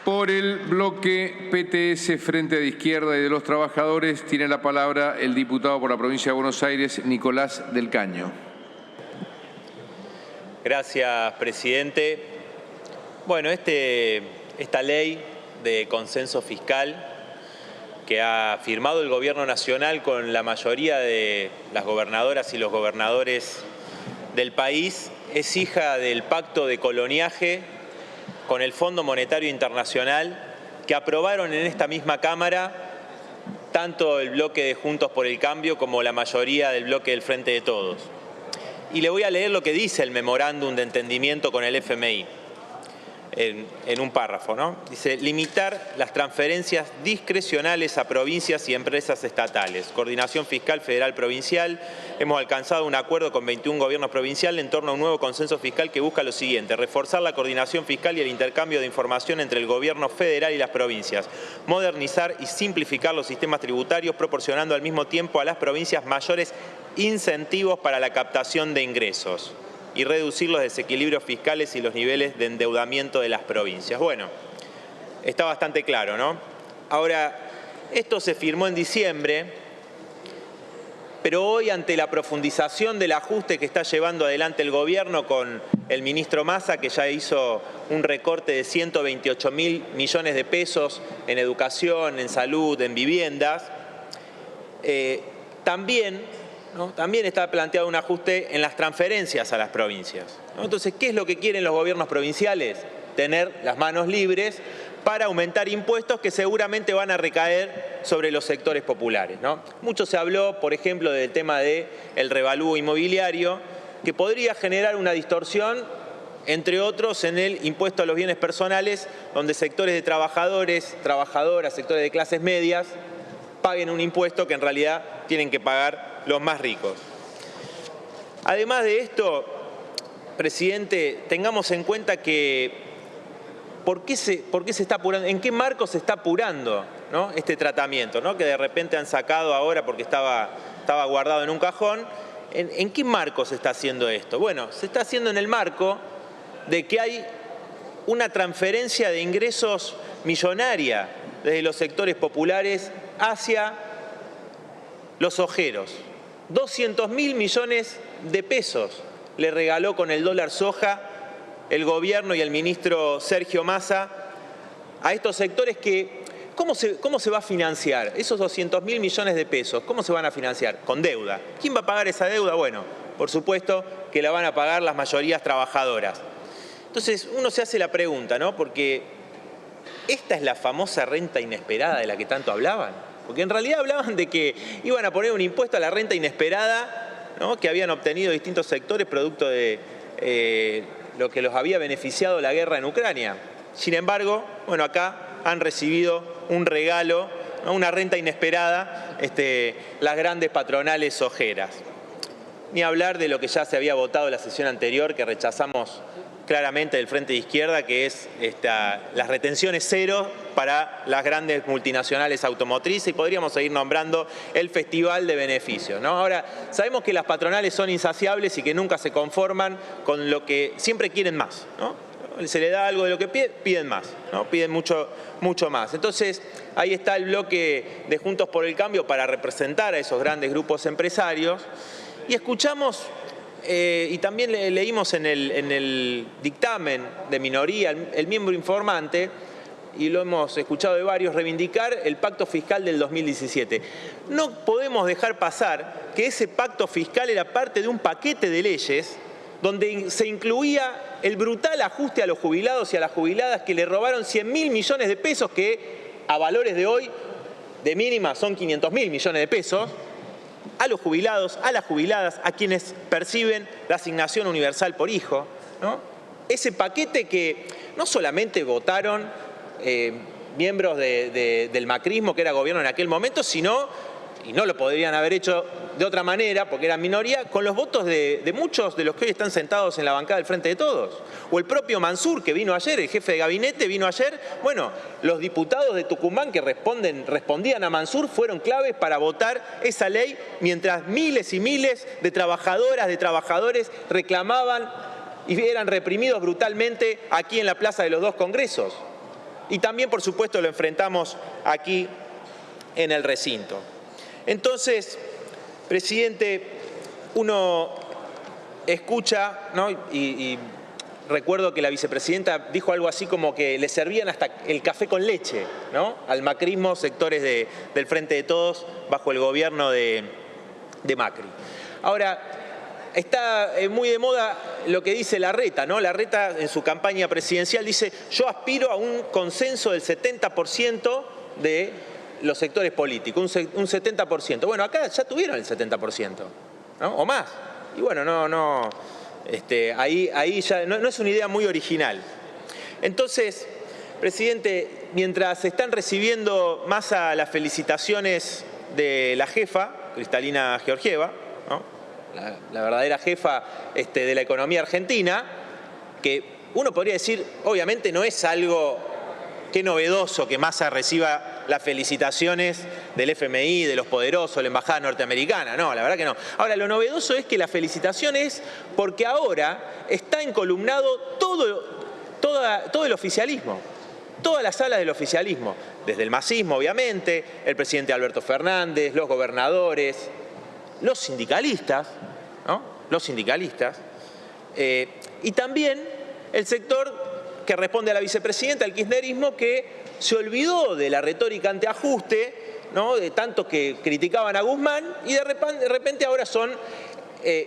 Por el bloque PTS, Frente de Izquierda y de los Trabajadores, tiene la palabra el diputado por la provincia de Buenos Aires, Nicolás del Caño. Gracias, presidente. Bueno, esta ley de consenso fiscal que ha firmado el Gobierno Nacional con la mayoría de las gobernadoras y los gobernadores del país es hija del pacto de coloniaje con el Fondo Monetario Internacional que aprobaron en esta misma Cámara tanto el bloque de Juntos por el Cambio como la mayoría del bloque del Frente de Todos. Y le voy a leer lo que dice el memorándum de entendimiento con el FMI en un párrafo, ¿no? Dice: limitar las transferencias discrecionales a provincias y empresas estatales. Coordinación fiscal federal provincial. Hemos alcanzado un acuerdo con 21 gobiernos provinciales en torno a un nuevo consenso fiscal que busca lo siguiente: reforzar la coordinación fiscal y el intercambio de información entre el gobierno federal y las provincias. Modernizar y simplificar los sistemas tributarios, proporcionando al mismo tiempo a las provincias mayores incentivos para la captación de ingresos y reducir los desequilibrios fiscales y los niveles de endeudamiento de las provincias. Bueno, está bastante claro, ¿no? Ahora, esto se firmó en diciembre, pero hoy, ante la profundización del ajuste que está llevando adelante el gobierno con el ministro Massa, que ya hizo un recorte de 128.000 millones de pesos en educación, en salud, en viviendas, también está planteado un ajuste en las transferencias a las provincias, ¿no? Entonces, ¿qué es lo que quieren los gobiernos provinciales? Tener las manos libres para aumentar impuestos que seguramente van a recaer sobre los sectores populares, ¿no? Mucho se habló, por ejemplo, del tema del revalúo inmobiliario, que podría generar una distorsión, entre otros, en el impuesto a los bienes personales, donde sectores de trabajadores, trabajadoras, sectores de clases medias, paguen un impuesto que en realidad tienen que pagar los más ricos. Además de esto, presidente, tengamos en cuenta que ¿por qué se está apurando? ¿En qué marco se está apurando, ¿no?, este tratamiento, ¿no?, que de repente han sacado ahora porque estaba guardado en un cajón? ¿En qué marco se está haciendo esto? Bueno, se está haciendo en el marco de que hay una transferencia de ingresos millonaria desde los sectores populares hacia los ojeros. 200.000 millones de pesos le regaló con el dólar soja el gobierno y el ministro Sergio Massa a estos sectores que, ¿cómo se va a financiar? Esos 200.000 millones de pesos, ¿cómo se van a financiar? Con deuda. ¿Quién va a pagar esa deuda? Bueno, por supuesto que la van a pagar las mayorías trabajadoras. Entonces uno se hace la pregunta, ¿no? Porque esta es la famosa renta inesperada de la que tanto hablaban. Porque en realidad hablaban de que iban a poner un impuesto a la renta inesperada, ¿no?, que habían obtenido distintos sectores producto de lo que los había beneficiado la guerra en Ucrania. Sin embargo, bueno, acá han recibido un regalo, ¿no?, una renta inesperada, las grandes patronales sojeras. Ni hablar de lo que ya se había votado en la sesión anterior, que rechazamos claramente del Frente de Izquierda, que es las retenciones cero para las grandes multinacionales automotrices, y podríamos seguir nombrando el festival de beneficios, ¿no? Ahora, sabemos que las patronales son insaciables y que nunca se conforman con lo que siempre quieren más, ¿no? Se le da algo de lo que piden más, ¿no? Piden mucho más. Entonces, ahí está el bloque de Juntos por el Cambio para representar a esos grandes grupos empresarios. Y escuchamos y también leímos en el dictamen de minoría, el miembro informante, y lo hemos escuchado de varios, reivindicar el pacto fiscal del 2017. No podemos dejar pasar que ese pacto fiscal era parte de un paquete de leyes donde se incluía el brutal ajuste a los jubilados y a las jubiladas que le robaron 100.000 millones de pesos, que a valores de hoy, de mínima, son 500.000 millones de pesos, a los jubilados, a las jubiladas, a quienes perciben la asignación universal por hijo, ¿no? Ese paquete que no solamente votaron miembros del macrismo, que era gobierno en aquel momento, sino, y no lo podrían haber hecho de otra manera, porque eran minoría, con los votos de muchos de los que hoy están sentados en la bancada del Frente de Todos. O el propio Mansur, que vino ayer, el jefe de gabinete vino ayer. Bueno, los diputados de Tucumán que respondían a Mansur fueron claves para votar esa ley, mientras miles y miles de trabajadoras, de trabajadores reclamaban y eran reprimidos brutalmente aquí en la Plaza de los Dos Congresos. Y también, por supuesto, lo enfrentamos aquí en el recinto. Entonces, presidente, uno escucha, ¿no? Y recuerdo que la vicepresidenta dijo algo así como que le servían hasta el café con leche, ¿no?, al macrismo, sectores del Frente de Todos bajo el gobierno de Macri. Ahora, está muy de moda lo que dice Larreta, ¿no? Larreta en su campaña presidencial dice: yo aspiro a un consenso del 70% de los sectores políticos, un 70%. Bueno, acá ya tuvieron el 70%, ¿no?, o más. Y bueno, ahí ya no es una idea muy original. Entonces, presidente, mientras se están recibiendo Massa las felicitaciones de la jefa, Cristalina Georgieva, ¿no?, la verdadera jefa de la economía argentina, que uno podría decir, obviamente no es algo que novedoso que Massa reciba las felicitaciones del FMI, de los poderosos, de la embajada norteamericana. No, la verdad que no. Ahora, lo novedoso es que la felicitación es porque ahora está encolumnado todo el oficialismo, todas las alas del oficialismo, desde el masismo, obviamente, el presidente Alberto Fernández, los gobernadores, los sindicalistas, ¿no?, los sindicalistas, y también el sector que responde a la vicepresidenta, el kirchnerismo, que se olvidó de la retórica antiajuste, ¿no?, de tanto que criticaban a Guzmán, y de repente ahora son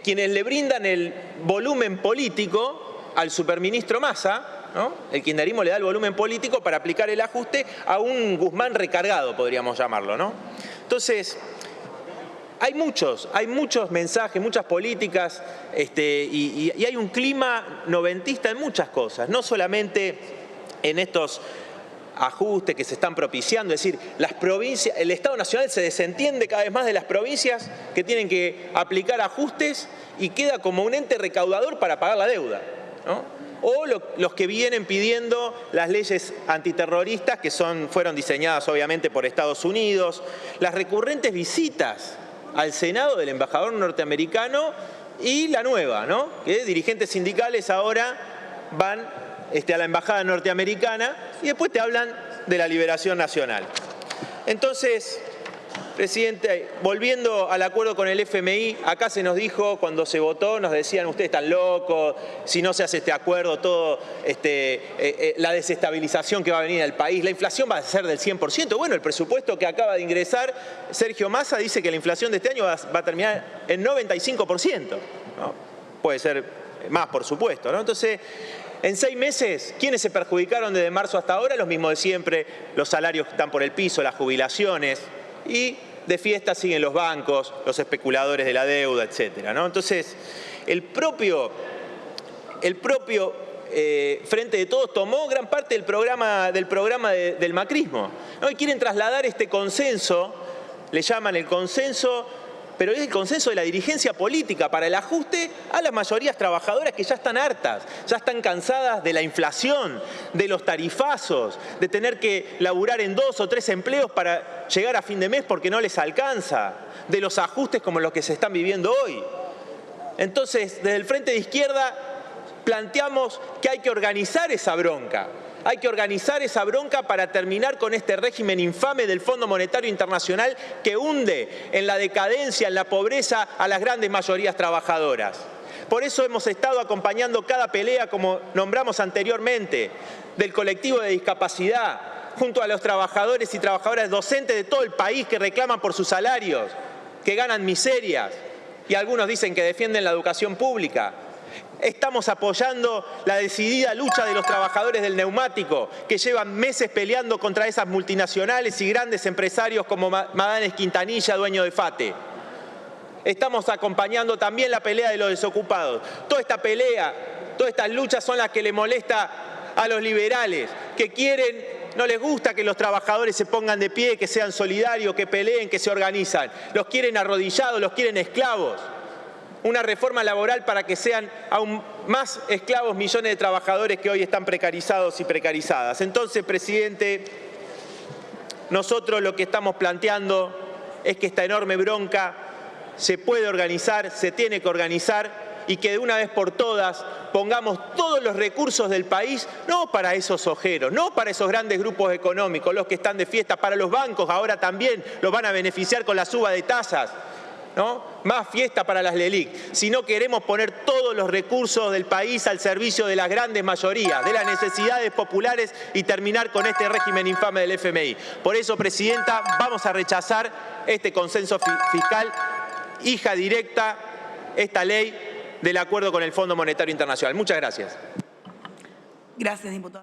quienes le brindan el volumen político al superministro Massa, ¿no? El kirchnerismo le da el volumen político para aplicar el ajuste a un Guzmán recargado, podríamos llamarlo, ¿no? Entonces, hay muchos mensajes, muchas políticas, y hay un clima noventista en muchas cosas, no solamente en estos ajustes que se están propiciando, es decir, las provincias, el Estado Nacional se desentiende cada vez más de las provincias que tienen que aplicar ajustes y queda como un ente recaudador para pagar la deuda, ¿no? O los que vienen pidiendo las leyes antiterroristas que fueron diseñadas obviamente por Estados Unidos, las recurrentes visitas al Senado del embajador norteamericano y la nueva, ¿no?, que dirigentes sindicales ahora van a la embajada norteamericana y después te hablan de la liberación nacional. Entonces, presidente, volviendo al acuerdo con el FMI, acá se nos dijo, cuando se votó, nos decían: ustedes están locos, si no se hace este acuerdo, todo la desestabilización que va a venir al país, la inflación va a ser del 100%. Bueno, el presupuesto que acaba de ingresar Sergio Massa dice que la inflación de este año va a terminar en 95%, ¿no? Puede ser más, por supuesto, ¿no? Entonces, en 6 meses, ¿quiénes se perjudicaron desde marzo hasta ahora? Los mismos de siempre, los salarios están por el piso, las jubilaciones, y de fiesta siguen los bancos, los especuladores de la deuda, etcétera, ¿no? Entonces, el propio Frente de Todos tomó gran parte del programa del macrismo, ¿no? Y quieren trasladar este consenso, le llaman el consenso, pero es el consenso de la dirigencia política para el ajuste a las mayorías trabajadoras que ya están hartas, ya están cansadas de la inflación, de los tarifazos, de tener que laburar en 2 o 3 empleos para llegar a fin de mes porque no les alcanza, de los ajustes como los que se están viviendo hoy. Entonces, desde el Frente de Izquierda planteamos que hay que organizar esa bronca. Hay que organizar esa bronca para terminar con este régimen infame del Fondo Monetario Internacional que hunde en la decadencia, en la pobreza a las grandes mayorías trabajadoras. Por eso hemos estado acompañando cada pelea, como nombramos anteriormente, del colectivo de discapacidad, junto a los trabajadores y trabajadoras docentes de todo el país que reclaman por sus salarios, que ganan miserias, y algunos dicen que defienden la educación pública. Estamos apoyando la decidida lucha de los trabajadores del neumático, que llevan meses peleando contra esas multinacionales y grandes empresarios como Madanes Quintanilla, dueño de FATE. Estamos acompañando también la pelea de los desocupados. Toda esta pelea, todas estas luchas son las que le molesta a los liberales, que quieren, no les gusta que los trabajadores se pongan de pie, que sean solidarios, que peleen, que se organizan. Los quieren arrodillados, los quieren esclavos. Una reforma laboral para que sean aún más esclavos millones de trabajadores que hoy están precarizados y precarizadas. Entonces, presidente, nosotros lo que estamos planteando es que esta enorme bronca se puede organizar, se tiene que organizar, y que de una vez por todas pongamos todos los recursos del país, no para esos ojeros, no para esos grandes grupos económicos, los que están de fiesta, para los bancos ahora también los van a beneficiar con la suba de tasas, ¿no? Más fiesta para las LELIQ. Si no queremos poner todos los recursos del país al servicio de las grandes mayorías, de las necesidades populares y terminar con este régimen infame del FMI. Por eso, Presidenta, vamos a rechazar este consenso fiscal, hija directa, esta ley del acuerdo con el Fondo Monetario Internacional. Muchas gracias. Gracias, diputado.